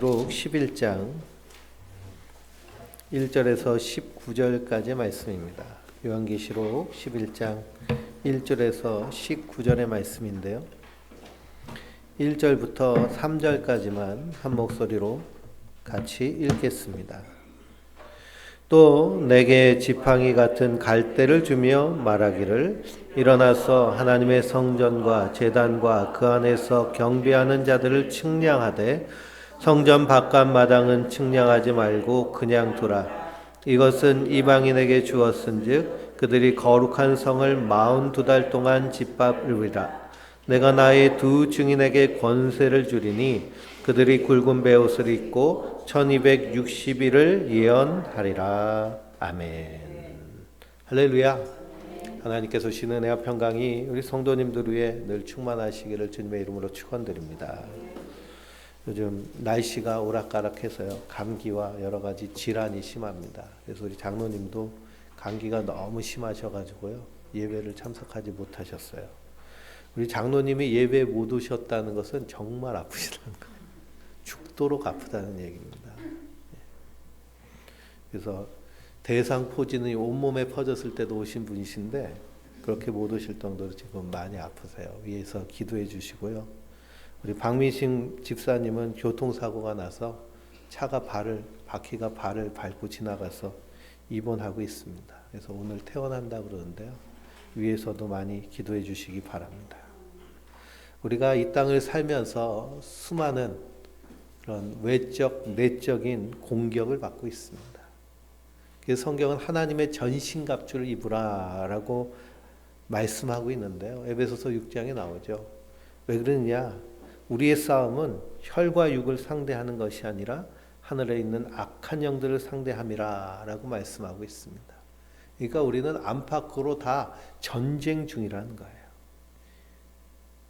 록 11장 1절에서 19절까지의 말씀입니다. 요한계시록 11장 1절에서 19절의 말씀인데요. 1절부터 3절까지만 한 목소리로 같이 읽겠습니다. 또 내게 지팡이 같은 갈대를 주며 말하기를 일어나서 하나님의 성전과 제단과 그 안에서 경배하는 자들을 측량하되 성전 바깥 마당은 측량하지 말고 그냥 두라. 이것은 이방인에게 주었은즉 그들이 거룩한 성을 42달 동안 짓밟으리라. 내가 나의 두 증인에게 권세를 주리니 그들이 굵은 베옷을 입고 1260일을 예언하리라. 아멘. 할렐루야. 하나님께서 주시는 은혜와 평강이 우리 성도님들 위해 늘 충만하시기를 주님의 이름으로 축원드립니다. 요즘 날씨가 오락가락해서요, 감기와 여러 가지 질환이 심합니다. 그래서 우리 장로님도 감기가 너무 심하셔가지고요, 예배를 참석하지 못하셨어요. 우리 장로님이 예배 못 오셨다는 것은 정말 아프시다는 거예요. 죽도록 아프다는 얘기입니다. 그래서 대상포진이 온몸에 퍼졌을 때도 오신 분이신데 그렇게 못 오실 정도로 지금 많이 아프세요. 위에서 기도해 주시고요. 우리 박민식 집사님은 교통사고가 나서 바퀴가 발을 밟고 지나가서 입원하고 있습니다. 그래서 오늘 퇴원한다 그러는데요. 위에서도 많이 기도해 주시기 바랍니다. 우리가 이 땅을 살면서 수많은 그런 외적, 내적인 공격을 받고 있습니다. 그래서 성경은 하나님의 전신갑주를 입으라라고 말씀하고 있는데요. 에베소서 6장에 나오죠. 왜 그러느냐? 우리의 싸움은 혈과 육을 상대하는 것이 아니라 하늘에 있는 악한 영들을 상대함이라 라고 말씀하고 있습니다. 그러니까 우리는 안팎으로 다 전쟁 중이라는 거예요.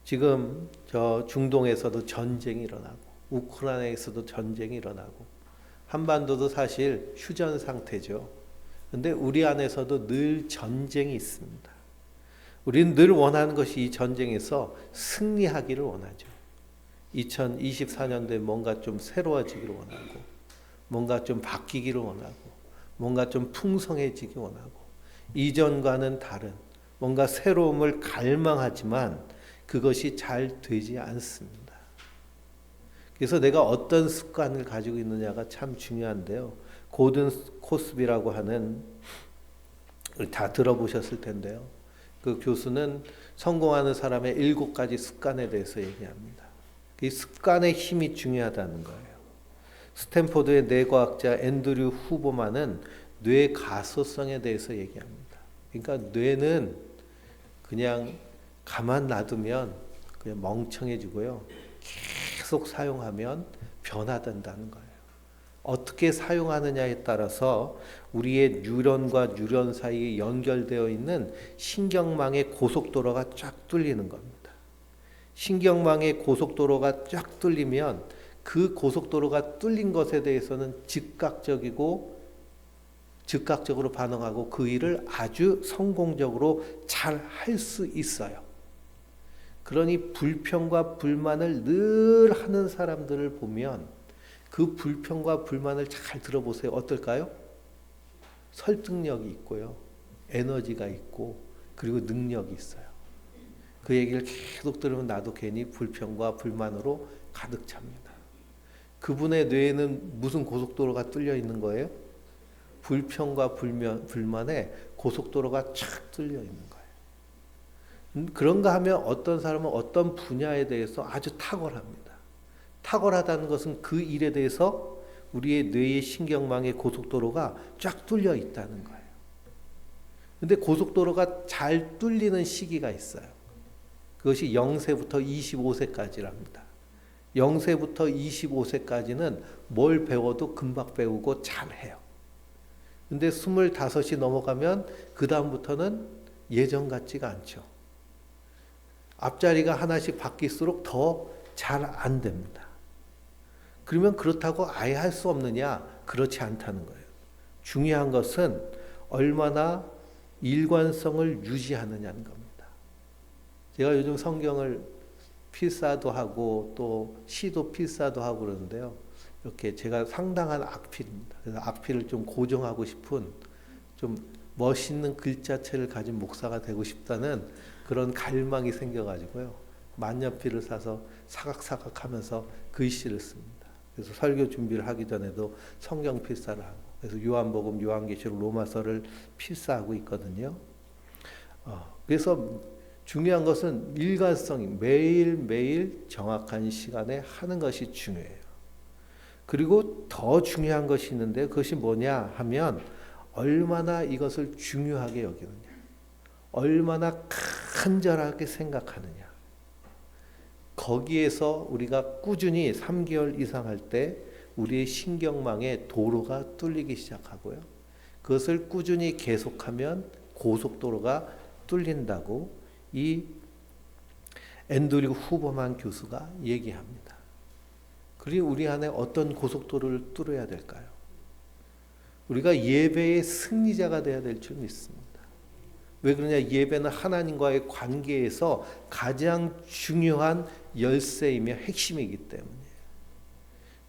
지금 저 중동에서도 전쟁이 일어나고 우크라이나에서도 전쟁이 일어나고 한반도도 사실 휴전 상태죠. 그런데 우리 안에서도 늘 전쟁이 있습니다. 우리는 늘 원하는 것이 이 전쟁에서 승리하기를 원하죠. 2024년도에 뭔가 좀 새로워지기를 원하고, 뭔가 좀 바뀌기를 원하고, 뭔가 좀 풍성해지기 원하고, 이전과는 다른 뭔가 새로움을 갈망하지만 그것이 잘 되지 않습니다. 그래서 내가 어떤 습관을 가지고 있느냐가 참 중요한데요. 고든 코스비라고 하는, 다 들어보셨을 텐데요. 그 교수는 성공하는 사람의 7가지 습관에 대해서 얘기합니다. 이 습관의 힘이 중요하다는 거예요. 스탠포드의 뇌과학자 앤드류 후보만은 뇌 가소성에 대해서 얘기합니다. 그러니까 뇌는 그냥 가만 놔두면 그냥 멍청해지고요. 계속 사용하면 변화된다는 거예요. 어떻게 사용하느냐에 따라서 우리의 뉴런과 뉴런 사이에 연결되어 있는 신경망의 고속도로가 쫙 뚫리는 겁니다. 신경망의 고속도로가 쫙 뚫리면 그 고속도로가 뚫린 것에 대해서는 즉각적으로 반응하고 그 일을 아주 성공적으로 잘 할 수 있어요. 그러니 불평과 불만을 늘 하는 사람들을 보면 그 불평과 불만을 잘 들어보세요. 어떨까요? 설득력이 있고요. 에너지가 있고 그리고 능력이 있어요. 그 얘기를 계속 들으면 나도 괜히 불평과 불만으로 가득 찹니다. 그분의 뇌에는 무슨 고속도로가 뚫려 있는 거예요? 불평과 불만에 고속도로가 쫙 뚫려 있는 거예요. 그런가 하면 어떤 사람은 어떤 분야에 대해서 아주 탁월합니다. 탁월하다는 것은 그 일에 대해서 우리의 뇌의 신경망의 고속도로가 쫙 뚫려 있다는 거예요. 근데 고속도로가 잘 뚫리는 시기가 있어요. 그것이 0세부터 25세까지랍니다. 0세부터 25세까지는 뭘 배워도 금방 배우고 잘해요. 근데 25이 넘어가면 그 다음부터는 예전 같지가 않죠. 앞자리가 하나씩 바뀔수록 더 잘 안 됩니다. 그러면 그렇다고 아예 할 수 없느냐? 그렇지 않다는 거예요. 중요한 것은 얼마나 일관성을 유지하느냐는 겁니다. 제가 요즘 성경을 필사도 하고 또 시도 필사도 하고 그러는데요. 이렇게 제가 상당한 악필입니다. 그래서 악필을 좀 고정하고 싶은 좀 멋있는 글자체를 가진 목사가 되고 싶다는 그런 갈망이 생겨가지고요. 만년필을 사서 사각사각 하면서 글씨를 씁니다. 그래서 설교 준비를 하기 전에도 성경 필사를 하고, 그래서 요한복음, 요한계시록, 로마서를 필사하고 있거든요. 그래서 중요한 것은 일관성이 매일매일 정확한 시간에 하는 것이 중요해요. 그리고 더 중요한 것이 있는데 그것이 뭐냐 하면 얼마나 이것을 중요하게 여기느냐, 얼마나 간절하게 생각하느냐. 거기에서 우리가 꾸준히 3개월 이상 할 때 우리의 신경망에 도로가 뚫리기 시작하고요. 그것을 꾸준히 계속하면 고속도로가 뚫린다고 이 앤드류 후버만 교수가 얘기합니다. 그리고 우리 안에 어떤 고속도로를 뚫어야 될까요? 우리가 예배의 승리자가 되어야 될 줄 믿습니다. 왜 그러냐? 예배는 하나님과의 관계에서 가장 중요한 열쇠이며 핵심이기 때문이에요.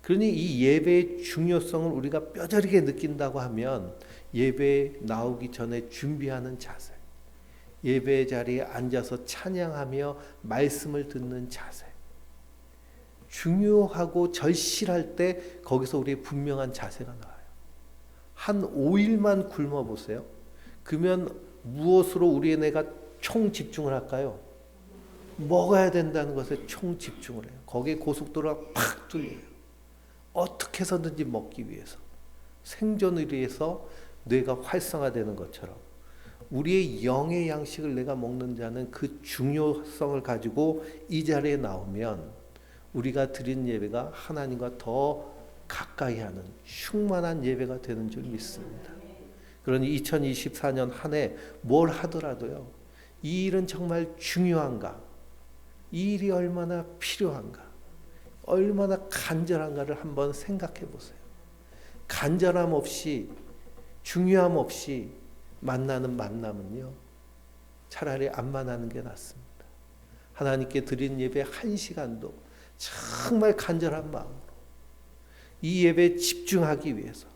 그러니 이 예배의 중요성을 우리가 뼈저리게 느낀다고 하면 예배에 나오기 전에 준비하는 자세, 예배 자리에 앉아서 찬양하며 말씀을 듣는 자세, 중요하고 절실할 때 거기서 우리의 분명한 자세가 나와요. 한 5일만 굶어 보세요. 그러면 무엇으로 우리의 뇌가 총 집중을 할까요? 먹어야 된다는 것에 총 집중을 해요. 거기에 고속도로가 팍 뚫려요. 어떻게 해서든지 먹기 위해서, 생존을 위해서 뇌가 활성화되는 것처럼 우리의 영의 양식을 내가 먹는 자는 그 중요성을 가지고 이 자리에 나오면 우리가 드린 예배가 하나님과 더 가까이 하는 충만한 예배가 되는 줄 믿습니다. 그러니 2024년 한 해 뭘 하더라도요, 이 일은 정말 중요한가, 이 일이 얼마나 필요한가, 얼마나 간절한가를 한번 생각해 보세요. 간절함 없이, 중요함 없이 만나는 만남은요, 차라리 안 만나는 게 낫습니다. 하나님께 드린 예배 1시간도 정말 간절한 마음으로 이 예배에 집중하기 위해서,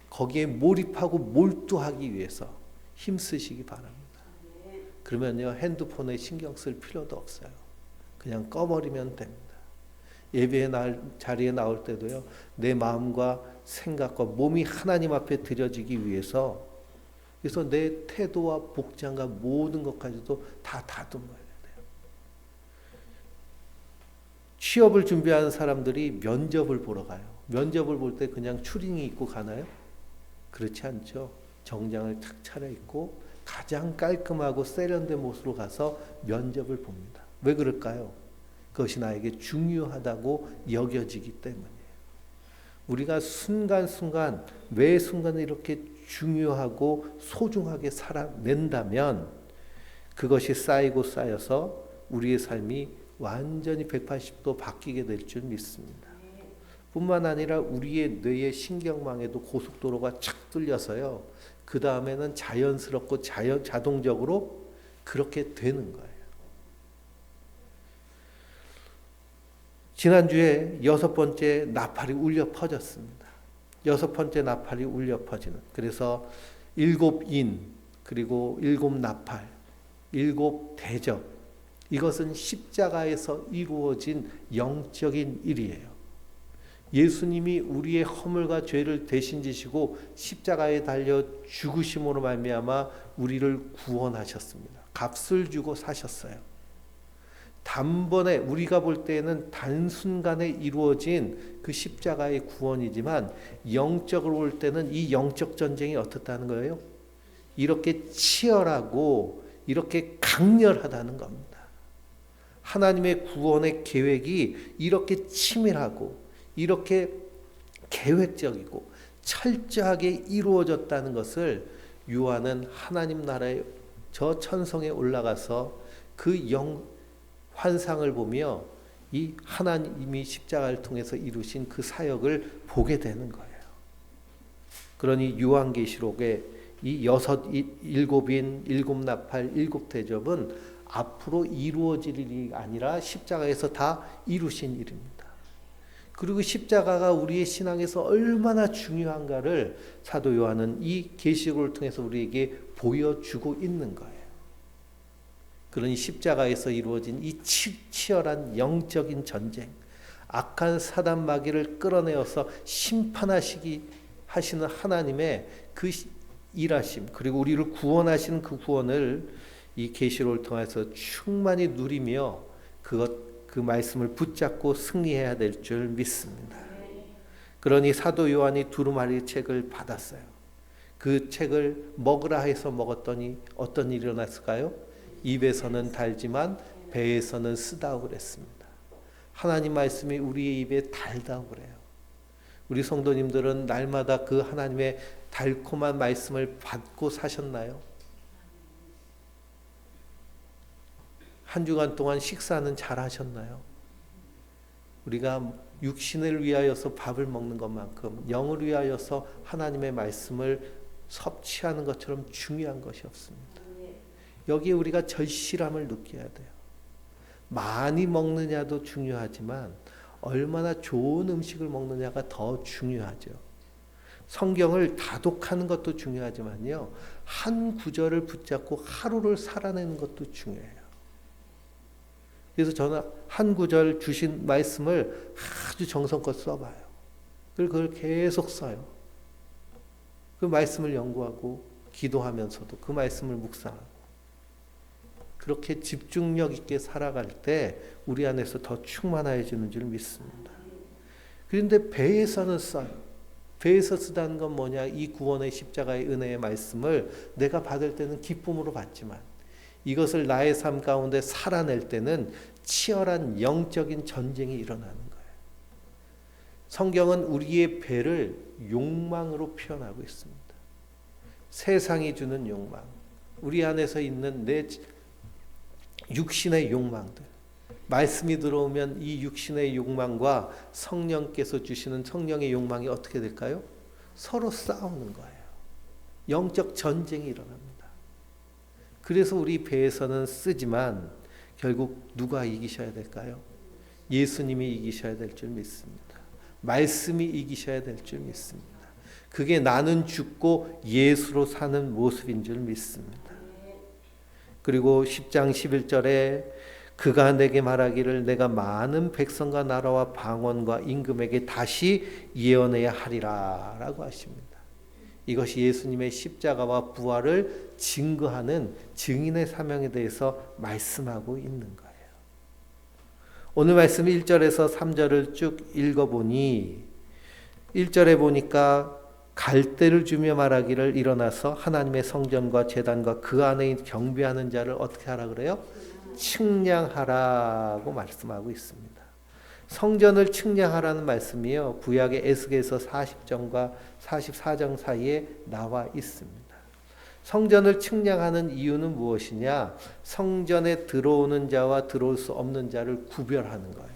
거기에 몰입하고 몰두하기 위해서 힘쓰시기 바랍니다. 그러면요, 핸드폰에 신경 쓸 필요도 없어요. 그냥 꺼버리면 됩니다. 예배의 자리에 나올 때도요, 내 마음과 생각과 몸이 하나님 앞에 드려지기 위해서, 그래서 내 태도와 복장과 모든 것까지도 다 다듬어야 돼요. 취업을 준비하는 사람들이 면접을 보러 가요. 면접을 볼 때 그냥 추리닝 입고 가나요? 그렇지 않죠. 정장을 탁 차려입고 가장 깔끔하고 세련된 모습으로 가서 면접을 봅니다. 왜 그럴까요? 그것이 나에게 중요하다고 여겨지기 때문이에요. 우리가 순간순간, 매 순간을 이렇게 중요하고 소중하게 살아낸다면 그것이 쌓이고 쌓여서 우리의 삶이 완전히 180도 바뀌게 될 줄 믿습니다. 뿐만 아니라 우리의 뇌의 신경망에도 고속도로가 착 뚫려서요, 그 다음에는 자연스럽고 자동적으로 그렇게 되는 거예요. 지난주에 6번째 나팔이 울려 퍼졌습니다. 6번째 나팔이 울려 퍼지는, 그래서 7인, 그리고 7나팔, 7대접, 이것은 십자가에서 이루어진 영적인 일이에요. 예수님이 우리의 허물과 죄를 대신 지시고 십자가에 달려 죽으심으로 말미암아 우리를 구원하셨습니다. 값을 주고 사셨어요. 단번에, 우리가 볼 때에는 단순간에 이루어진 그 십자가의 구원이지만 영적으로 볼 때는 이 영적 전쟁이 어떻다는 거예요? 이렇게 치열하고 이렇게 강렬하다는 겁니다. 하나님의 구원의 계획이 이렇게 치밀하고 이렇게 계획적이고 철저하게 이루어졌다는 것을 요한은 하나님 나라의 저 천성에 올라가서 그 환상을 보며 이 하나님이 십자가를 통해서 이루신 그 사역을 보게 되는 거예요. 그러니 요한계시록의 이 7인, 7나팔, 7대접은 앞으로 이루어질 일이 아니라 십자가에서 다 이루신 일입니다. 그리고 십자가가 우리의 신앙에서 얼마나 중요한가를 사도 요한은 이 계시록을 통해서 우리에게 보여주고 있는 거예요. 그러니 십자가에서 이루어진 이 치열한 영적인 전쟁, 악한 사단 마귀를 끌어내어서 심판하시기 하시는 하나님의 그 일하심, 그리고 우리를 구원하시는 그 구원을 이 계시록을 통해서 충만히 누리며 그 말씀을 붙잡고 승리해야 될 줄 믿습니다. 그러니 사도 요한이 두루마리 책을 받았어요. 그 책을 먹으라 해서 먹었더니 어떤 일이 일어났을까요? 입에서는 달지만 배에서는 쓰다고 그랬습니다. 하나님 말씀이 우리의 입에 달다고 그래요. 우리 성도님들은 날마다 그 하나님의 달콤한 말씀을 받고 사셨나요? 한 주간 동안 식사는 잘 하셨나요? 우리가 육신을 위하여서 밥을 먹는 것만큼 영을 위하여서 하나님의 말씀을 섭취하는 것처럼 중요한 것이 없습니다. 여기에 우리가 절실함을 느껴야 돼요. 많이 먹느냐도 중요하지만 얼마나 좋은 음식을 먹느냐가 더 중요하죠. 성경을 다독하는 것도 중요하지만요, 한 구절을 붙잡고 하루를 살아내는 것도 중요해요. 그래서 저는 한 구절 주신 말씀을 아주 정성껏 써봐요. 그걸 계속 써요. 그 말씀을 연구하고 기도하면서도 그 말씀을 묵상하고, 그렇게 집중력 있게 살아갈 때 우리 안에서 더 충만해지는 줄 믿습니다. 그런데 배에서는 써요. 배에서 쓰다는 건 뭐냐? 이 구원의 십자가의 은혜의 말씀을 내가 받을 때는 기쁨으로 받지만 이것을 나의 삶 가운데 살아낼 때는 치열한 영적인 전쟁이 일어나는 거예요. 성경은 우리의 배를 욕망으로 표현하고 있습니다. 세상이 주는 욕망, 우리 안에서 있는 내 육신의 욕망들, 말씀이 들어오면 이 육신의 욕망과 성령께서 주시는 성령의 욕망이 어떻게 될까요? 서로 싸우는 거예요. 영적 전쟁이 일어납니다. 그래서 우리 배에서는 쓰지만 결국 누가 이기셔야 될까요? 예수님이 이기셔야 될 줄 믿습니다. 말씀이 이기셔야 될 줄 믿습니다. 그게 나는 죽고 예수로 사는 모습인 줄 믿습니다. 그리고 10장 11절에 그가 내게 말하기를 내가 많은 백성과 나라와 방언과 임금에게 다시 예언해야 하리라 라고 하십니다. 이것이 예수님의 십자가와 부활을 증거하는 증인의 사명에 대해서 말씀하고 있는 거예요. 오늘 말씀 1절에서 3절을 쭉 읽어보니 1절에 보니까 갈대를 주며 말하기를 일어나서 하나님의 성전과 제단과 그 안에 경배하는 자를 어떻게 하라 그래요? 측량하라고 말씀하고 있습니다. 성전을 측량하라는 말씀이요, 구약의 에스겔서 40장과 44장 사이에 나와 있습니다. 성전을 측량하는 이유는 무엇이냐? 성전에 들어오는 자와 들어올 수 없는 자를 구별하는 거예요.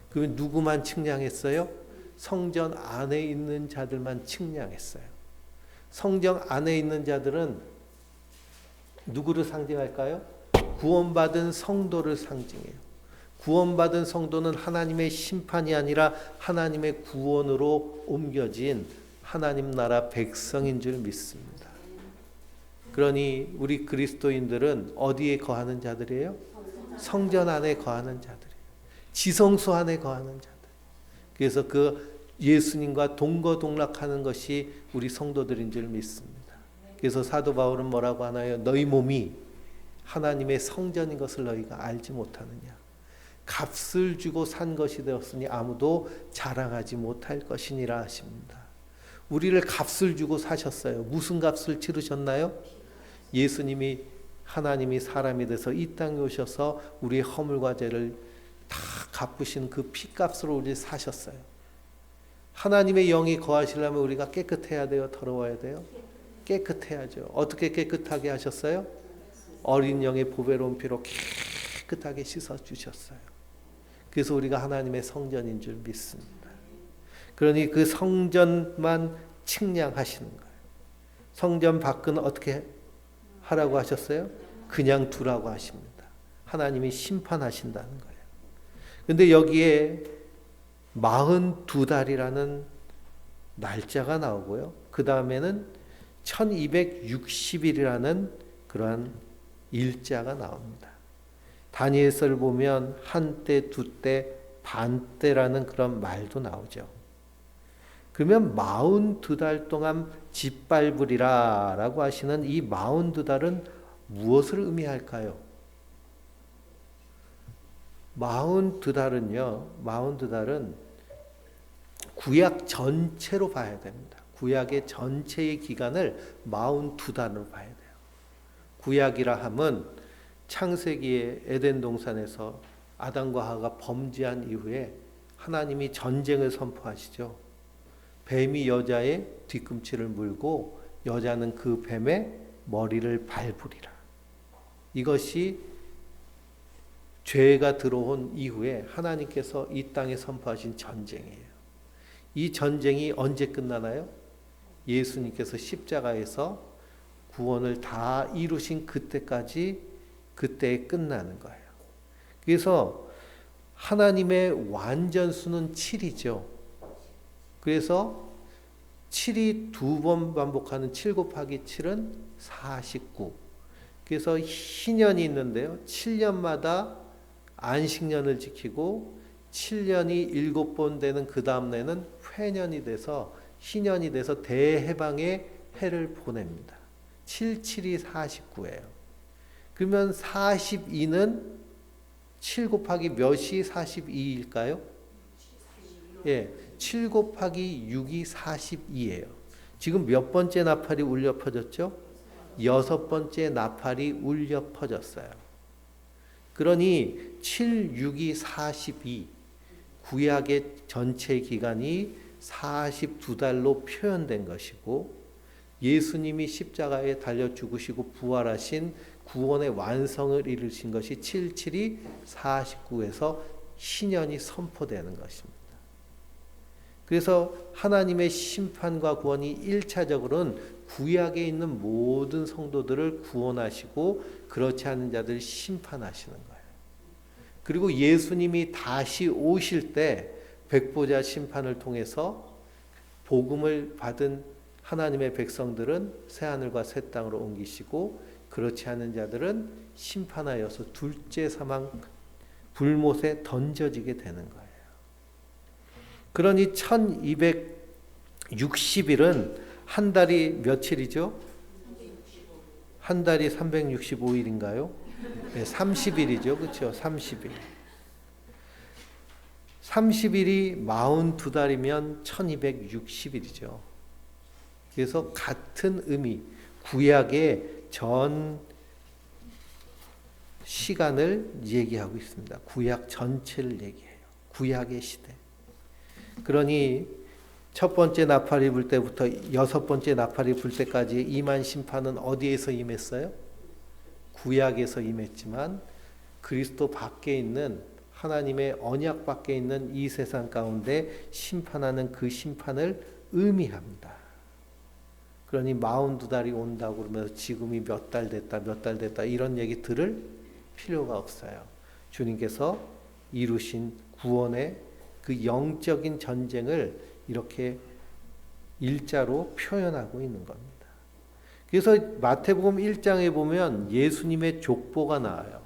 그러면 누구만 측량했어요? 성전 안에 있는 자들만 측량했어요. 성전 안에 있는 자들은 누구를 상징할까요? 구원받은 성도를 상징해요. 구원받은 성도는 하나님의 심판이 아니라 하나님의 구원으로 옮겨진 하나님 나라 백성인 줄 믿습니다. 그러니 우리 그리스도인들은 어디에 거하는 자들이에요? 성전 안에 거하는 자들이에요. 지성소 안에 거하는 자들. 그래서 그 예수님과 동거동락하는 것이 우리 성도들인 줄 믿습니다. 그래서 사도 바울은 뭐라고 하나요? 너희 몸이 하나님의 성전인 것을 너희가 알지 못하느냐? 값을 주고 산 것이 되었으니 아무도 자랑하지 못할 것이니라 하십니다. 우리를 값을 주고 사셨어요. 무슨 값을 치르셨나요? 예수님이 하나님이 사람이 돼서 이 땅에 오셔서 우리의 허물과 죄를 다 갚으신 그 피값으로 우리를 사셨어요. 하나님의 영이 거하시려면 우리가 깨끗해야 돼요? 더러워야 돼요? 깨끗해야죠. 어떻게 깨끗하게 하셨어요? 어린 양의 보배로운 피로 깨끗하게 씻어주셨어요. 그래서 우리가 하나님의 성전인 줄 믿습니다. 그러니 그 성전만 측량하시는 거예요. 성전 밖은 어떻게 하라고 하셨어요? 그냥 두라고 하십니다. 하나님이 심판하신다는 거예요. 근데 여기에 42달이라는 날짜가 나오고요. 그 다음에는 1260일이라는 그러한 일자가 나옵니다. 다니엘서를 보면 한때, 두때, 반때라는 그런 말도 나오죠. 그러면 42달 동안 짓밟으리라 라고 하시는 이 42달은 무엇을 의미할까요? 42달은 구약 전체로 봐야 됩니다. 구약의 전체의 기간을 42달로 봐야 돼요. 구약이라 함은 창세기의 에덴 동산에서 아담과 하와가 범죄한 이후에 하나님이 전쟁을 선포하시죠. 뱀이 여자의 뒤꿈치를 물고 여자는 그 뱀의 머리를 밟으리라. 이것이 죄가 들어온 이후에 하나님께서 이 땅에 선포하신 전쟁이에요. 이 전쟁이 언제 끝나나요? 예수님께서 십자가에서 구원을 다 이루신 그때까지, 그때에 끝나는 거예요. 그래서 하나님의 완전수는 7이죠. 그래서 7이 두 번 반복하는 7 곱하기 7은 49. 그래서 희년이 있는데요. 7년마다 안식년을 지키고 7년이 7번 되는 그 다음날에는 회년이 돼서 희년이 돼서 대해방의 해를 보냅니다. 7, 7이 49예요. 그러면 42는 7 곱하기 몇이 42일까요? 예, 7 곱하기 6이 42예요. 지금 몇 번째 나팔이 울려 퍼졌죠? 6번째 나팔이 울려 퍼졌어요. 그러니 7, 6이 42, 구약의 전체 기간이 42달로 표현된 것이고 예수님이 십자가에 달려 죽으시고 부활하신 구원의 완성을 이루신 것이 7, 7이 49에서 신년이 선포되는 것입니다. 그래서 하나님의 심판과 구원이 1차적으로는 구약에 있는 모든 성도들을 구원하시고 그렇지 않은 자들을 심판하시는 거예요. 그리고 예수님이 다시 오실 때 백보자 심판을 통해서 복음을 받은 하나님의 백성들은 새하늘과 새 땅으로 옮기시고 그렇지 않은 자들은 심판하여서 둘째 사망 불못에 던져지게 되는 거예요. 그러니 1260일은 한 달이 며칠이죠? 한 달이 365일인가요? 네, 30일이죠. 그렇죠? 30일. 30일이 42달이면 1260일이죠. 그래서 같은 의미, 구약의 전 시간을 얘기하고 있습니다. 구약 전체를 얘기해요. 구약의 시대. 그러니 첫 번째 나팔이 불 때부터 6번째 나팔이 불 때까지 임한 심판은 어디에서 임했어요? 구약에서 임했지만 그리스도 밖에 있는 하나님의 언약 밖에 있는 이 세상 가운데 심판하는 그 심판을 의미합니다. 그러니 42달이 온다고 그러면서 지금이 몇 달 됐다 이런 얘기 들을 필요가 없어요. 주님께서 이루신 구원의 그 영적인 전쟁을 이렇게 일자로 표현하고 있는 겁니다. 그래서 마태복음 1장에 보면 예수님의 족보가 나와요.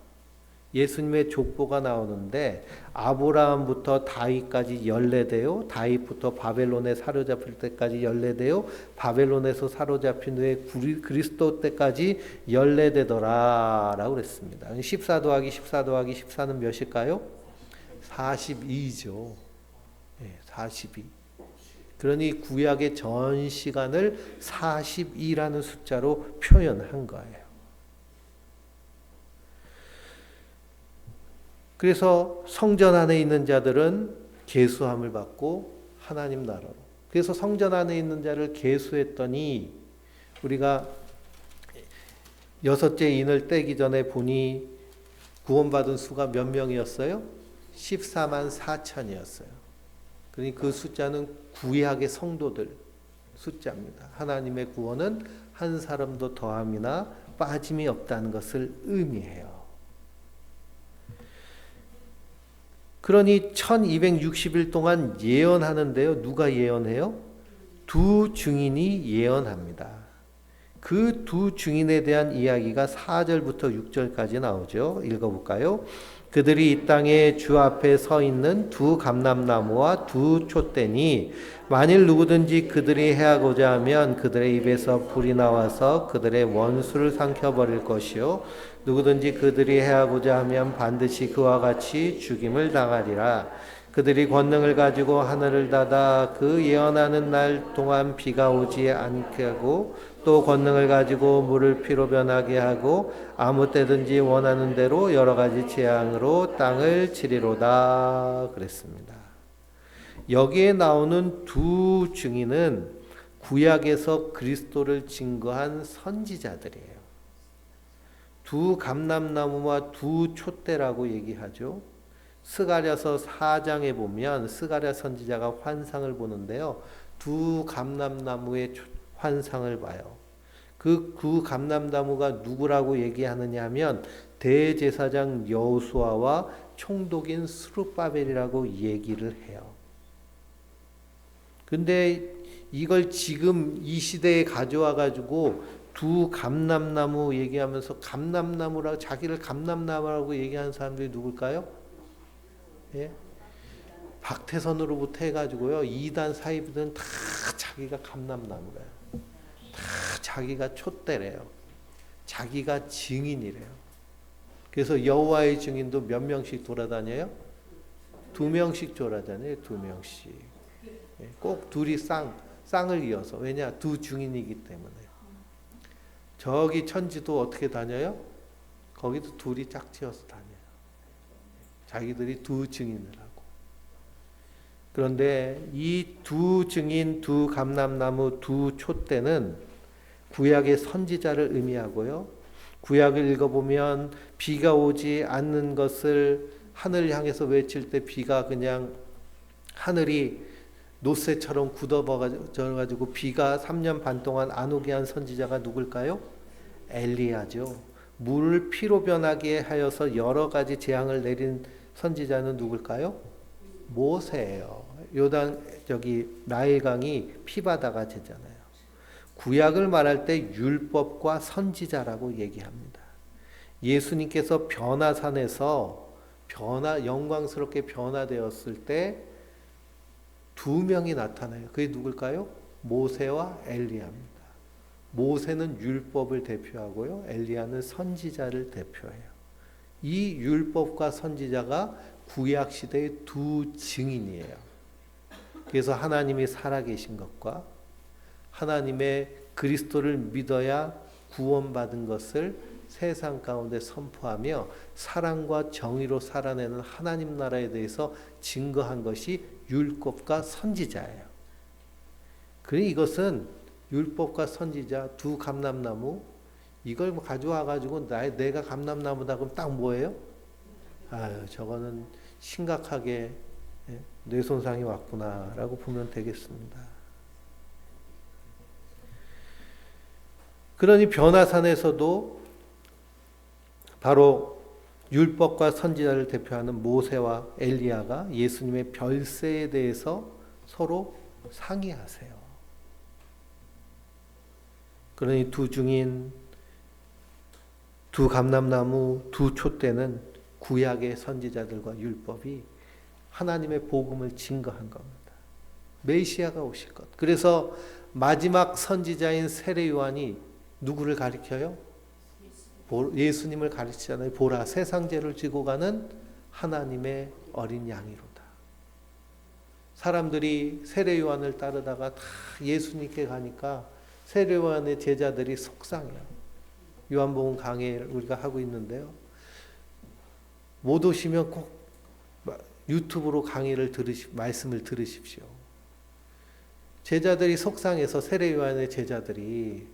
예수님의 족보가 나오는데 아브라함부터 다윗까지 14대요. 다윗부터 바벨론에 사로잡힐 때까지 14대요. 바벨론에서 사로잡힌 후에 그리스도 때까지 14대더라 라고 그랬습니다. 14 더하기 14 더하기 14는 몇일까요? 42죠. 네, 42. 그러니 구약의 전 시간을 42라는 숫자로 표현한 거예요. 그래서 성전 안에 있는 자들은 계수함을 받고 하나님 나라로. 그래서 성전 안에 있는 자를 계수했더니 우리가 여섯째 인을 떼기 전에 보니 구원받은 수가 몇 명이었어요? 14만 4천이었어요. 그러니 그 숫자는 구약의 성도들 숫자입니다. 하나님의 구원은 한 사람도 더함이나 빠짐이 없다는 것을 의미해요. 그러니 1260일 동안 예언하는데요. 누가 예언해요? 두 증인이 예언합니다. 그 두 증인에 대한 이야기가 4절부터 6절까지 나오죠. 읽어볼까요? 그들이 이 땅에 주 앞에 서 있는 두 감람나무와 두 촛대니 만일 누구든지 그들이 해하고자 하면 그들의 입에서 불이 나와서 그들의 원수를 삼켜버릴 것이요 누구든지 그들이 해하고자 하면 반드시 그와 같이 죽임을 당하리라. 그들이 권능을 가지고 하늘을 닫아 그 예언하는 날 동안 비가 오지 않게 하고 또 권능을 가지고 물을 피로 변하게 하고 아무 때든지 원하는 대로 여러 가지 재앙으로 땅을 치리로다 그랬습니다. 여기에 나오는 두 증인은 구약에서 그리스도를 증거한 선지자들이에요. 두 감람나무와 두 촛대라고 얘기하죠. 스가랴서 4장에 보면 스가랴 선지자가 환상을 보는데요. 두 감람나무의 환상을 봐요. 그 감람나무가 누구라고 얘기하느냐 하면 대제사장 여호수아와 총독인 스룹바벨이라고 얘기를 해요. 근데 이걸 지금 이 시대에 가져와 가지고 두 감람나무 얘기하면서 감람나무라고 자기를 감람나무라고 얘기하는 사람들이 누굴까요? 예? 박태선으로부터 해가지고요. 이단 사이비들은 다 자기가 감람나무래요. 다 자기가 촛대래요. 자기가 증인이래요. 그래서 여호와의 증인도 몇 명씩 돌아다녀요? 2명씩 돌아다녀요. 2명씩. 예, 꼭 둘이 쌍을 이어서. 왜냐? 두 증인이기 때문에. 저기 천지도 어떻게 다녀요? 거기도 둘이 짝지어서 다녀요. 자기들이 두 증인을 하고. 그런데 이 두 증인, 두 감람나무, 두 촛대는 구약의 선지자를 의미하고요. 구약을 읽어보면 비가 오지 않는 것을 하늘을 향해서 외칠 때 비가 그냥 하늘이 노새처럼 굳어버려가지고 비가 3년 반 동안 안 오게 한 선지자가 누굴까요? 엘리야죠. 물을 피로 변하게 하여서 여러 가지 재앙을 내린 선지자는 누굴까요? 모세예요. 요단 저기 나일강이 피바다가 되잖아요. 구약을 말할 때 율법과 선지자라고 얘기합니다. 예수님께서 변화산에서 영광스럽게 변화되었을 때 두 명이 나타나요. 그게 누굴까요? 모세와 엘리야입니다. 모세는 율법을 대표하고요. 엘리야는 선지자를 대표해요. 이 율법과 선지자가 구약 시대의 두 증인이에요. 그래서 하나님이 살아계신 것과 하나님의 그리스도를 믿어야 구원받은 것을 세상 가운데 선포하며 사랑과 정의로 살아내는 하나님 나라에 대해서 증거한 것이 율법과 선지자예요. 그러니 이것은 율법과 선지자 두 감람나무 이걸 가져와 가지고 내가 감람나무다 그럼 딱 뭐예요? 아유, 저거는 심각하게 뇌손상이 왔구나라고 보면 되겠습니다. 그러니 변화산에서도 바로 율법과 선지자를 대표하는 모세와 엘리야가 예수님의 별세에 대해서 서로 상의하세요. 그러니 두 증인, 두 감람나무, 두 촛대는 구약의 선지자들과 율법이 하나님의 복음을 증거한 겁니다. 메시아가 오실 것. 그래서 마지막 선지자인 세례 요한이 누구를 가리켜요? 예수님을 가르치잖아요. 보라, 세상 죄를 지고 가는 하나님의 어린 양이로다. 사람들이 세례 요한을 따르다가 다 예수님께 가니까 세례 요한의 제자들이 속상해요. 요한복음 강해를 우리가 하고 있는데요. 못 오시면 꼭 유튜브로 강의를 말씀을 들으십시오. 제자들이 속상해서 세례 요한의 제자들이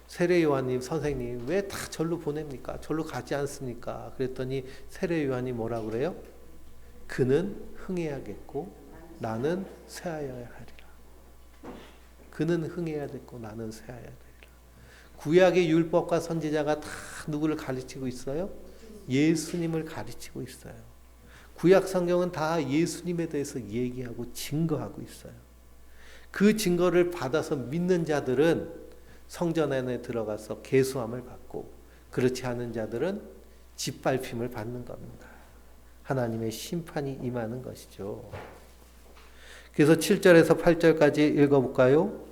세례 요한님 선생님 왜 다 절로 보냅니까? 절로 가지 않습니까? 그랬더니 세례 요한이 뭐라 그래요? 그는 흥해야겠고 나는 쇠하여야 하리라. 그는 흥해야겠고 나는 쇠하여야 되리라. 구약의 율법과 선지자가 다 누구를 가르치고 있어요? 예수님을 가르치고 있어요. 구약 성경은 다 예수님에 대해서 얘기하고 증거하고 있어요. 그 증거를 받아서 믿는 자들은 성전 안에 들어가서 계수함을 받고, 그렇지 않은 자들은 짓밟힘을 받는 겁니다. 하나님의 심판이 임하는 것이죠. 그래서 7절에서 8절까지 읽어볼까요?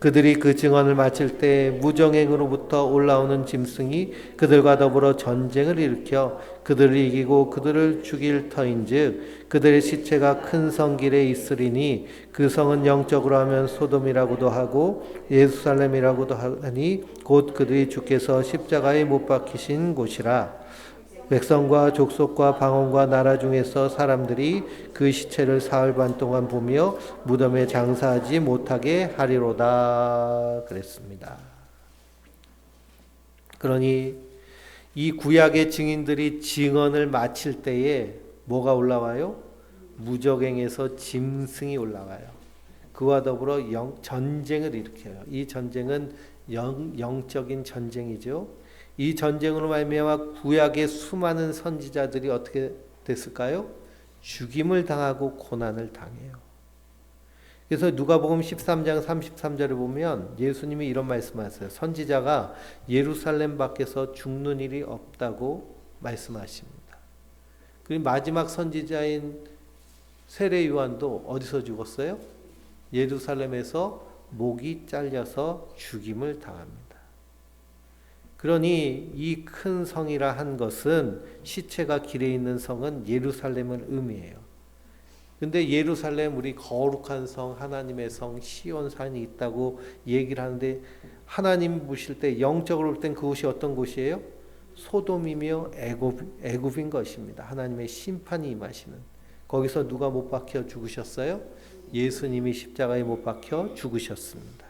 그들이 그 증언을 마칠 때 무정행으로부터 올라오는 짐승이 그들과 더불어 전쟁을 일으켜 그들을 이기고 그들을 죽일 터인즉 그들의 시체가 큰 성 길에 있으리니 그 성은 영적으로 하면 소돔이라고도 하고 예루살렘이라고도 하니 곧 그들이 주께서 십자가에 못 박히신 곳이라. 백성과 족속과 방언과 나라 중에서 사람들이 그 시체를 사흘 반 동안 보며 무덤에 장사하지 못하게 하리로다 그랬습니다. 그러니 이 구약의 증인들이 증언을 마칠 때에 뭐가 올라와요? 무적행에서 짐승이 올라와요. 그와 더불어 전쟁을 일으켜요. 이 전쟁은 영적인 전쟁이죠. 이 전쟁으로 말미암아 구약의 수많은 선지자들이 어떻게 됐을까요? 죽임을 당하고 고난을 당해요. 그래서 누가복음 13장 33절을 보면 예수님이 이런 말씀하세요. 선지자가 예루살렘 밖에서 죽는 일이 없다고 말씀하십니다. 그리고 마지막 선지자인 세례 요한도 어디서 죽었어요? 예루살렘에서 목이 잘려서 죽임을 당합니다. 그러니 이 큰 성이라 한 것은 시체가 길에 있는 성은 예루살렘을 의미해요. 근데 예루살렘 우리 거룩한 성 하나님의 성 시온산이 있다고 얘기를 하는데 하나님 보실 때 영적으로 볼 땐 그곳이 어떤 곳이에요? 소돔이며 애굽인 것입니다. 하나님의 심판이 임하시는. 거기서 누가 못 박혀 죽으셨어요? 예수님이 십자가에 못 박혀 죽으셨습니다.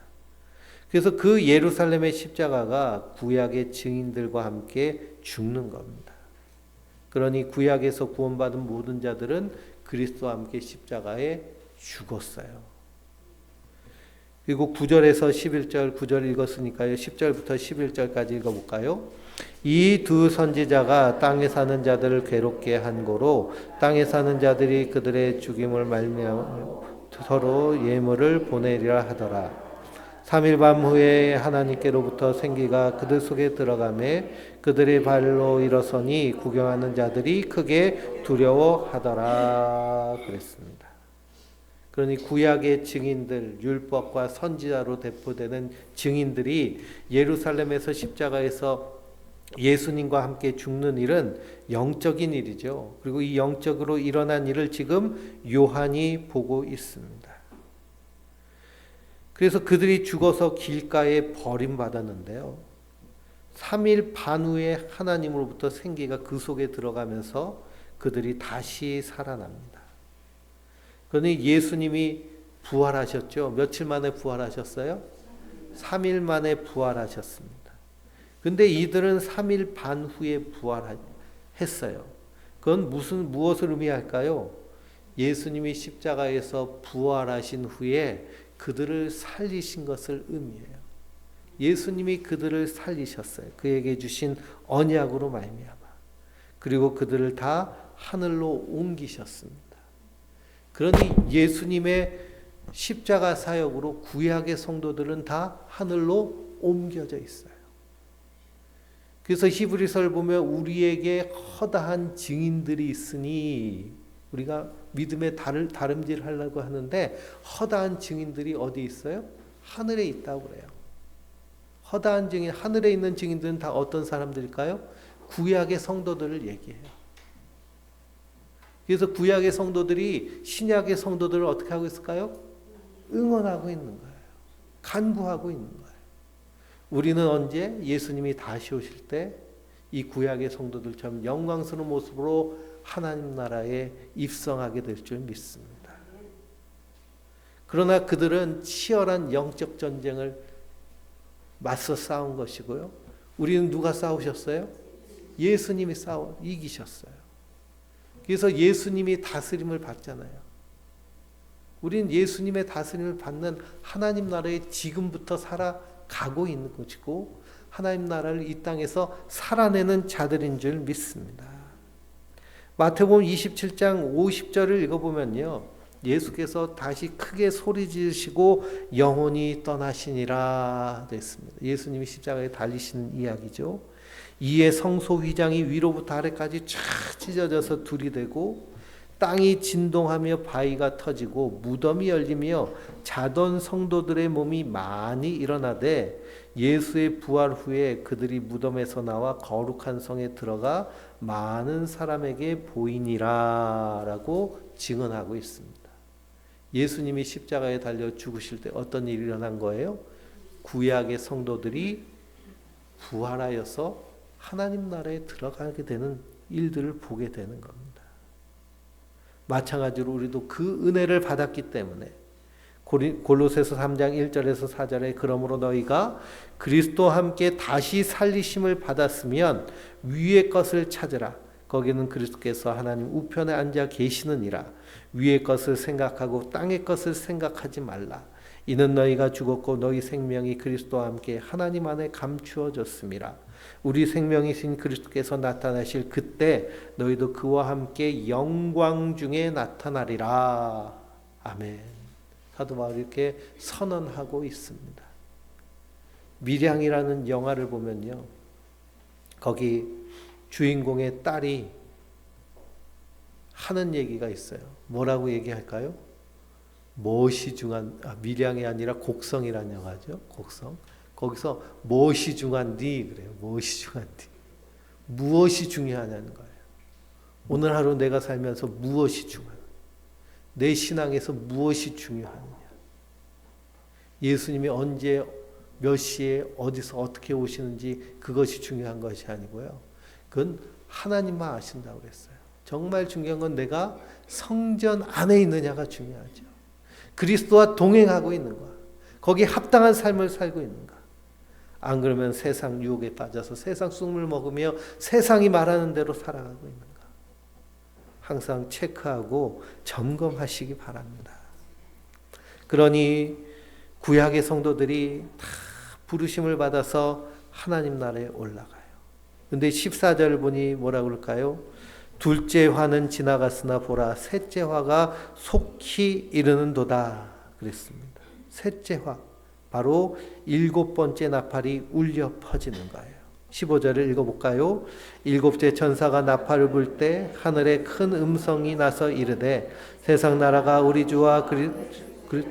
그래서 그 예루살렘의 십자가가 구약의 증인들과 함께 죽는 겁니다. 그러니 구약에서 구원받은 모든 자들은 그리스도와 함께 십자가에 죽었어요. 그리고 9절에서 11절, 9절 읽었으니까요. 10절부터 11절까지 읽어볼까요? 이 두 선지자가 땅에 사는 자들을 괴롭게 한 고로 땅에 사는 자들이 그들의 죽임을 말미암아 서로 예물을 보내리라 하더라. 3일 밤 후에 하나님께로부터 생기가 그들 속에 들어가매 그들의 발로 일어서니 구경하는 자들이 크게 두려워하더라 그랬습니다. 그러니 구약의 증인들, 율법과 선지자로 대표되는 증인들이 예루살렘에서 십자가에서 예수님과 함께 죽는 일은 영적인 일이죠. 그리고 이 영적으로 일어난 일을 지금 요한이 보고 있습니다. 그래서 그들이 죽어서 길가에 버림받았는데요. 3일 반 후에 하나님으로부터 생기가 그 속에 들어가면서 그들이 다시 살아납니다. 그러니 예수님이 부활하셨죠. 며칠 만에 부활하셨어요? 3일 만에 부활하셨습니다. 근데 이들은 3일 반 후에 부활했어요. 그건 무엇을 의미할까요? 예수님이 십자가에서 부활하신 후에 그들을 살리신 것을 의미해요. 예수님이 그들을 살리셨어요. 그에게 주신 언약으로 말미암아. 그리고 그들을 다 하늘로 옮기셨습니다. 그러니 예수님의 십자가 사역으로 구약의 성도들은 다 하늘로 옮겨져 있어요. 그래서 히브리서를 보면 우리에게 허다한 증인들이 있으니 우리가 믿음의 다름질 하려고 하는데 허다한 증인들이 어디 있어요? 하늘에 있다고 그래요. 허다한 증인, 하늘에 있는 증인들은 다 어떤 사람들일까요? 구약의 성도들을 얘기해요. 그래서 구약의 성도들이 신약의 성도들을 어떻게 하고 있을까요? 응원하고 있는 거예요. 간구하고 있는 거예요. 우리는 언제 예수님이 다시 오실 때 이 구약의 성도들처럼 영광스러운 모습으로 하나님 나라에 입성하게 될 줄 믿습니다. 그러나 그들은 치열한 영적 전쟁을 맞서 싸운 것이고요. 우리는 누가 싸우셨어요? 예수님이 이기셨어요. 그래서 예수님이 다스림을 받잖아요. 우리는 예수님의 다스림을 받는 하나님 나라에 지금부터 살아가고 있는 것이고 하나님 나라를 이 땅에서 살아내는 자들인 줄 믿습니다. 마태복음 27장 50절을 읽어보면요, 예수께서 다시 크게 소리 지르시고 영혼이 떠나시니라 됐습니다. 예수님이 십자가에 달리시는 이야기죠. 이에 성소 휘장이 위로부터 아래까지 쫙 찢어져서 둘이 되고 땅이 진동하며 바위가 터지고 무덤이 열리며 자던 성도들의 몸이 많이 일어나되 예수의 부활 후에 그들이 무덤에서 나와 거룩한 성에 들어가 많은 사람에게 보이니라 라고 증언하고 있습니다. 예수님이 십자가에 달려 죽으실 때 어떤 일이 일어난 거예요? 구약의 성도들이 부활하여서 하나님 나라에 들어가게 되는 일들을 보게 되는 겁니다. 마찬가지로 우리도 그 은혜를 받았기 때문에 골로새서 3장 1절에서 4절에 그러므로 너희가 그리스도와 함께 다시 살리심을 받았으면 위의 것을 찾으라. 거기는 그리스도께서 하나님 우편에 앉아 계시느니라. 위의 것을 생각하고 땅의 것을 생각하지 말라. 이는 너희가 죽었고 너희 생명이 그리스도와 함께 하나님 안에 감추어졌음이라. 우리 생명이신 그리스도께서 나타나실 그때 너희도 그와 함께 영광 중에 나타나리라. 아멘. 사도 바울이 이렇게 선언하고 있습니다. 밀양이라는 영화를 보면요, 거기 주인공의 딸이 하는 얘기가 있어요. 뭐라고 얘기할까요? 무엇이 중한, 밀양이 아니라 곡성이라는 영화죠. 곡성. 거기서 무엇이 중한디 그래요. 무엇이 중한디. 무엇이 중요하냐는 거예요. 오늘 하루 내가 살면서 무엇이 중요하냐. 내 신앙에서 무엇이 중요하느냐. 예수님이 언제 몇 시에 어디서 어떻게 오시는지 그것이 중요한 것이 아니고요. 그건 하나님만 아신다고 그랬어요. 정말 중요한 건 내가 성전 안에 있느냐가 중요하죠. 그리스도와 동행하고 있는가. 거기에 합당한 삶을 살고 있는가. 안 그러면 세상 유혹에 빠져서 세상 쑥물 먹으며 세상이 말하는 대로 살아가고 있는가. 항상 체크하고 점검하시기 바랍니다. 그러니 구약의 성도들이 다 부르심을 받아서 하나님 나라에 올라가요. 근데 14절을 보니 뭐라 그럴까요? 둘째 화는 지나갔으나 보라 셋째 화가 속히 이르는도다 그랬습니다. 셋째 화, 바로 7번째 나팔이 울려 퍼지는 거예요. 15절을 읽어볼까요? 7째 천사가 나팔을 불 때 하늘에 큰 음성이 나서 이르되 세상 나라가 우리 주와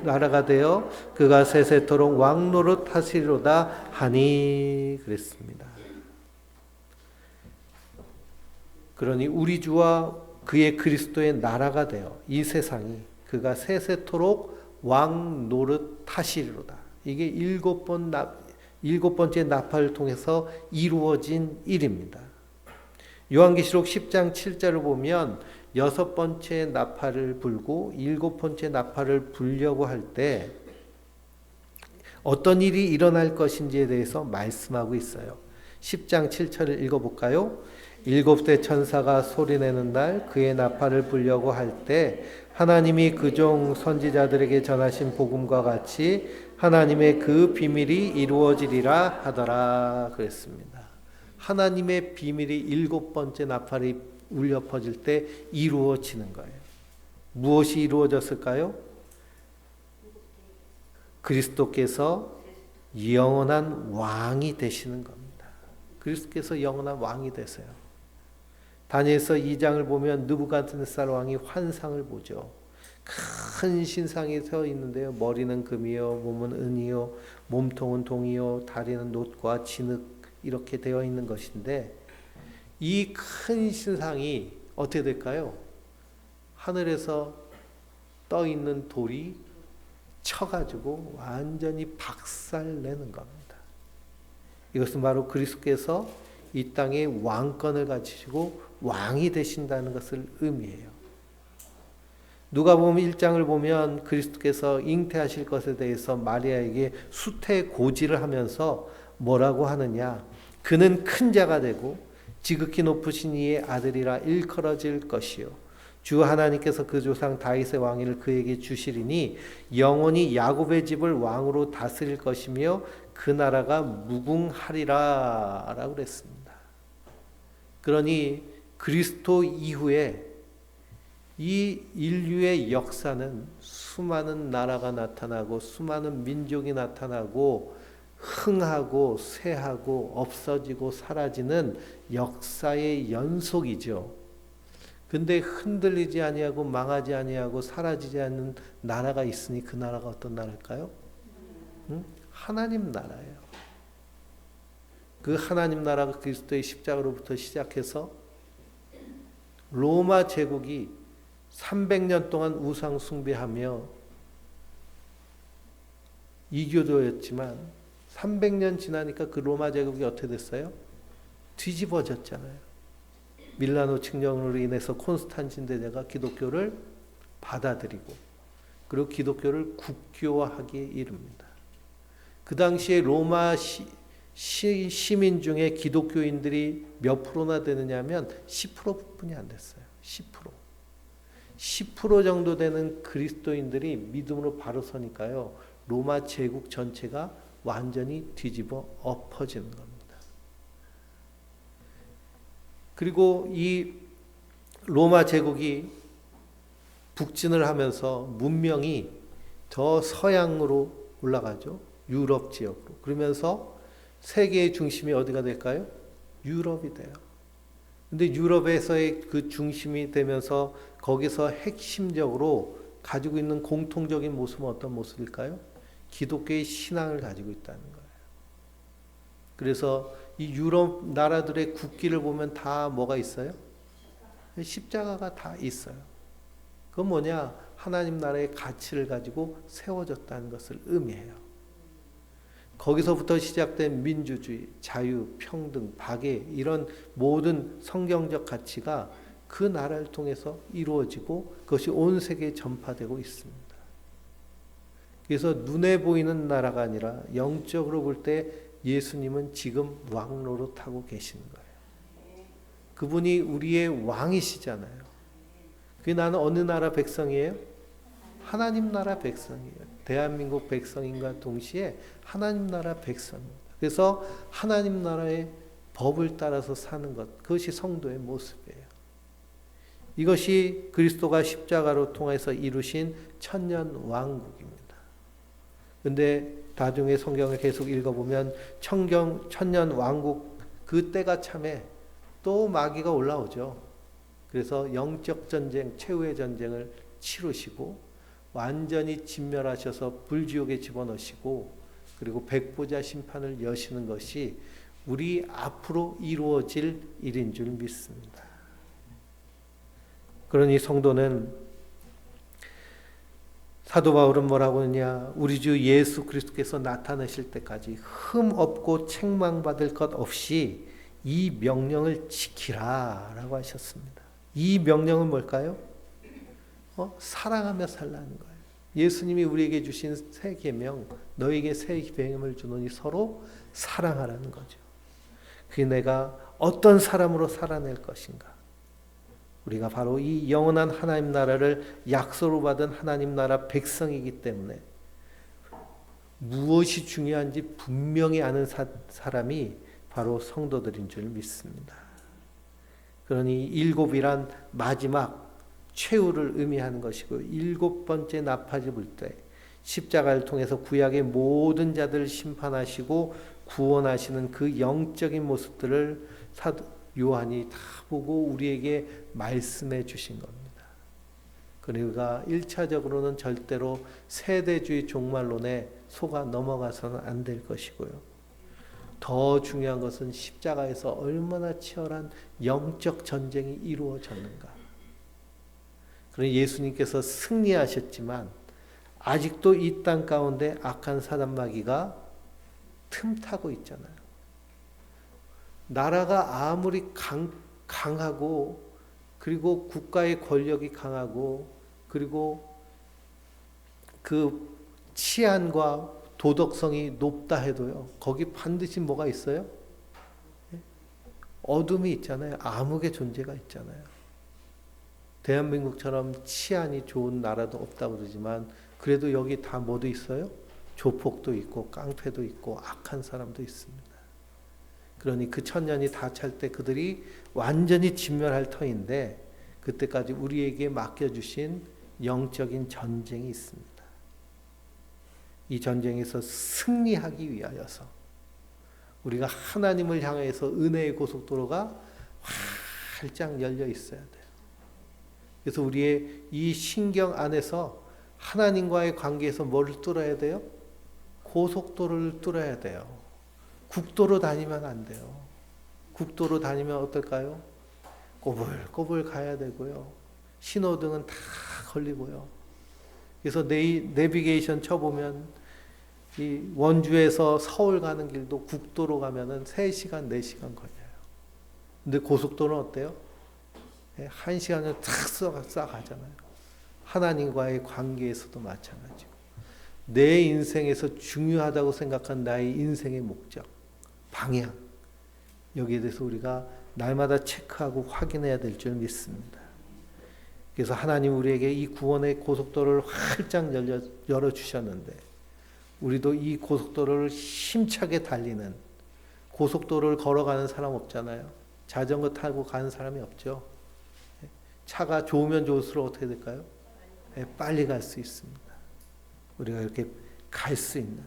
나라가 되어 그가 세세토록 왕노릇 하시리로다 하니 그랬습니다. 그러니 우리 주와 그의 그리스도의 나라가 되어 이 세상이 그가 세세토록 왕노릇 하시리로다. 이게 7번째 나팔을 통해서 이루어진 일입니다. 요한계시록 10장 7절을 보면 6번째 나팔을 불고 7번째 나팔을 불려고 할 때 어떤 일이 일어날 것인지에 대해서 말씀하고 있어요. 10장 7절을 읽어볼까요? 7대 천사가 소리내는 날 그의 나팔을 불려고 할 때 하나님이 그종 선지자들에게 전하신 복음과 같이 하나님의 그 비밀이 이루어지리라 하더라 그랬습니다. 하나님의 비밀이 7번째 나팔이 울려 퍼질 때 이루어지는 거예요. 무엇이 이루어졌을까요? 그리스도께서 영원한 왕이 되시는 겁니다. 그리스도께서 영원한 왕이 되세요. 다니엘서 2장을 보면 느부갓네살 왕이 환상을 보죠. 큰 신상이 서 있는데요. 머리는 금이요, 몸은 은이요, 몸통은 동이요, 다리는 놋과 진흙 이렇게 되어 있는 것인데 이 큰 신상이 어떻게 될까요? 하늘에서 떠 있는 돌이 쳐가지고 완전히 박살내는 겁니다. 이것은 바로 그리스도께서 이 땅에 왕권을 가지시고 왕이 되신다는 것을 의미해요. 누가복음 1장을 보면 그리스도께서 잉태하실 것에 대해서 마리아에게 수태고지를 하면서 뭐라고 하느냐. 그는 큰 자가 되고 지극히 높으신 이의 아들이라 일컬어질 것이요. 주 하나님께서 그 조상 다윗의 왕위를 그에게 주시리니 영원히 야곱의 집을 왕으로 다스릴 것이며 그 나라가 무궁하리라 라고 그랬습니다. 그러니 그리스도 이후에 이 인류의 역사는 수많은 나라가 나타나고 수많은 민족이 나타나고 흥하고 쇠하고 없어지고 사라지는 역사의 연속이죠. 근데 흔들리지 아니하고 망하지 아니하고 사라지지 않는 나라가 있으니 그 나라가 어떤 나라일까요? 응? 하나님 나라예요. 그 하나님 나라가 그리스도의 십자가로부터 시작해서 로마 제국이 300년 동안 우상 숭배하며 이교도였지만 300년 지나니까 그 로마 제국이 어떻게 됐어요? 뒤집어졌잖아요. 밀라노 칙령으로 인해서 콘스탄틴 대제가 기독교를 받아들이고 그리고 기독교를 국교화하기에 이릅니다. 그 당시에 로마 시민 중에 기독교인들이 몇 프로나 되느냐면 10%뿐이 안 됐어요. 10%. 10% 정도 되는 그리스도인들이 믿음으로 바로 서니까요. 로마 제국 전체가 완전히 뒤집어 엎어지는 겁니다. 그리고 이 로마 제국이 북진을 하면서 문명이 더 서양으로 올라가죠. 유럽 지역으로. 그러면서 세계의 중심이 어디가 될까요? 유럽이 돼요. 근데 유럽에서의 그 중심이 되면서 거기서 핵심적으로 가지고 있는 공통적인 모습은 어떤 모습일까요? 기독교의 신앙을 가지고 있다는 거예요. 그래서 이 유럽 나라들의 국기를 보면 다 뭐가 있어요? 십자가가 다 있어요. 그건 뭐냐? 하나님 나라의 가치를 가지고 세워졌다는 것을 의미해요. 거기서부터 시작된 민주주의, 자유, 평등, 박애 이런 모든 성경적 가치가 그 나라를 통해서 이루어지고 그것이 온 세계에 전파되고 있습니다. 그래서 눈에 보이는 나라가 아니라 영적으로 볼 때 예수님은 지금 왕노로 타고 계시는 거예요. 그분이 우리의 왕이시잖아요. 그게 나는 어느 나라 백성이에요? 하나님 나라 백성이에요. 대한민국 백성인과 동시에 하나님 나라 백성입니다. 그래서 하나님 나라의 법을 따라서 사는 것, 그것이 성도의 모습이에요. 이것이 그리스도가 십자가로 통해서 이루신 천년 왕국입니다. 근데 나중에 성경을 계속 읽어보면 천년 왕국 그 때가 참에 또 마귀가 올라오죠. 그래서 영적 전쟁, 최후의 전쟁을 치르시고 완전히 진멸하셔서 불지옥에 집어넣으시고 그리고 백보자 심판을 여시는 것이 우리 앞으로 이루어질 일인 줄 믿습니다. 그러니 성도는 사도 바울은 뭐라고 하느냐? 우리 주 예수 그리스도께서 나타나실 때까지 흠 없고 책망받을 것 없이 이 명령을 지키라 라고 하셨습니다. 이 명령은 뭘까요? 사랑하며 살라는 거예요. 예수님이 우리에게 주신 새 계명, 너에게 새 계명을 주노니 서로 사랑하라는 거죠. 그게 내가 어떤 사람으로 살아낼 것인가? 우리가 바로 이 영원한 하나님 나라를 약속으로 받은 하나님 나라 백성이기 때문에 무엇이 중요한지 분명히 아는 사람이 바로 성도들인 줄 믿습니다. 그러니 일곱이란 마지막 최후를 의미하는 것이고 일곱 번째 나팔을 불 때 십자가를 통해서 구약의 모든 자들을 심판하시고 구원하시는 그 영적인 모습들을 사도 요한이 다 보고 우리에게 말씀해 주신 겁니다. 그러니까 1차적으로는 절대로 세대주의 종말론에 속아 넘어가서는 안 될 것이고요. 더 중요한 것은 십자가에서 얼마나 치열한 영적 전쟁이 이루어졌는가. 그러니 예수님께서 승리하셨지만 아직도 이 땅 가운데 악한 사단 마귀가 틈타고 있잖아요. 나라가 아무리 강하고 그리고 국가의 권력이 강하고 그리고 그 치안과 도덕성이 높다 해도요. 거기 반드시 뭐가 있어요? 어둠이 있잖아요. 암흑의 존재가 있잖아요. 대한민국처럼 치안이 좋은 나라도 없다고 그러지만 그래도 여기 다 뭐도 있어요? 조폭도 있고 깡패도 있고 악한 사람도 있습니다. 그러니 그 천년이 다 찰 때 그들이 완전히 진멸할 터인데 그때까지 우리에게 맡겨주신 영적인 전쟁이 있습니다. 이 전쟁에서 승리하기 위하여서 우리가 하나님을 향해서 은혜의 고속도로가 활짝 열려 있어야 돼요. 그래서 우리의 이 신경 안에서 하나님과의 관계에서 뭐를 뚫어야 돼요? 고속도로를 뚫어야 돼요. 국도로 다니면 안 돼요. 국도로 다니면 어떨까요? 꼬불꼬불 가야 되고요. 신호등은 다 걸리고요. 그래서 내비게이션 쳐보면 이 원주에서 서울 가는 길도 국도로 가면은 3시간, 4시간 걸려요. 근데 고속도로는 어때요? 1시간을 탁 싹 가잖아요. 하나님과의 관계에서도 마찬가지고. 내 인생에서 중요하다고 생각한 나의 인생의 목적, 방향, 여기에 대해서 우리가 날마다 체크하고 확인해야 될 줄 믿습니다. 그래서 하나님 우리에게 이 구원의 고속도로를 활짝 열어주셨는데 우리도 이 고속도로를 힘차게 달리는, 고속도로를 걸어가는 사람 없잖아요. 자전거 타고 가는 사람이 없죠. 차가 좋으면 좋을수록 어떻게 될까요? 빨리 갈 수 있습니다. 우리가 이렇게 갈 수 있는.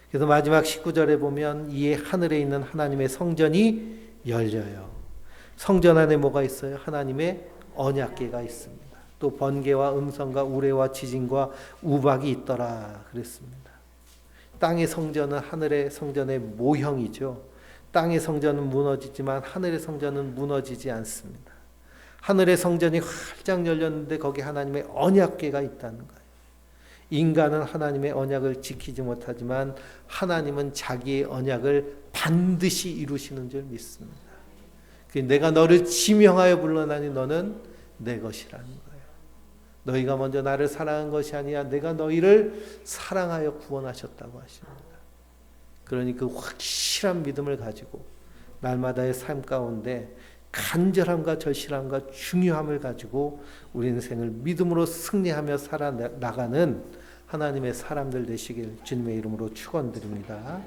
그래서 마지막 19절에 보면 이 하늘에 있는 하나님의 성전이 열려요. 성전 안에 뭐가 있어요? 하나님의 언약궤가 있습니다. 또 번개와 음성과 우레와 지진과 우박이 있더라 그랬습니다. 땅의 성전은 하늘의 성전의 모형이죠. 땅의 성전은 무너지지만 하늘의 성전은 무너지지 않습니다. 하늘의 성전이 활짝 열렸는데 거기 하나님의 언약궤가 있다는 거예요. 인간은 하나님의 언약을 지키지 못하지만 하나님은 자기의 언약을 반드시 이루시는 줄 믿습니다. 내가 너를 지명하여 불러나니 너는 내 것이라는 거예요. 너희가 먼저 나를 사랑한 것이 아니야 내가 너희를 사랑하여 구원하셨다고 하십니다. 그러니 그 확실한 믿음을 가지고 날마다의 삶 가운데 간절함과 절실함과 중요함을 가지고 우리 인생을 믿음으로 승리하며 살아나가는 하나님의 사람들 되시길 주님의 이름으로 축원드립니다.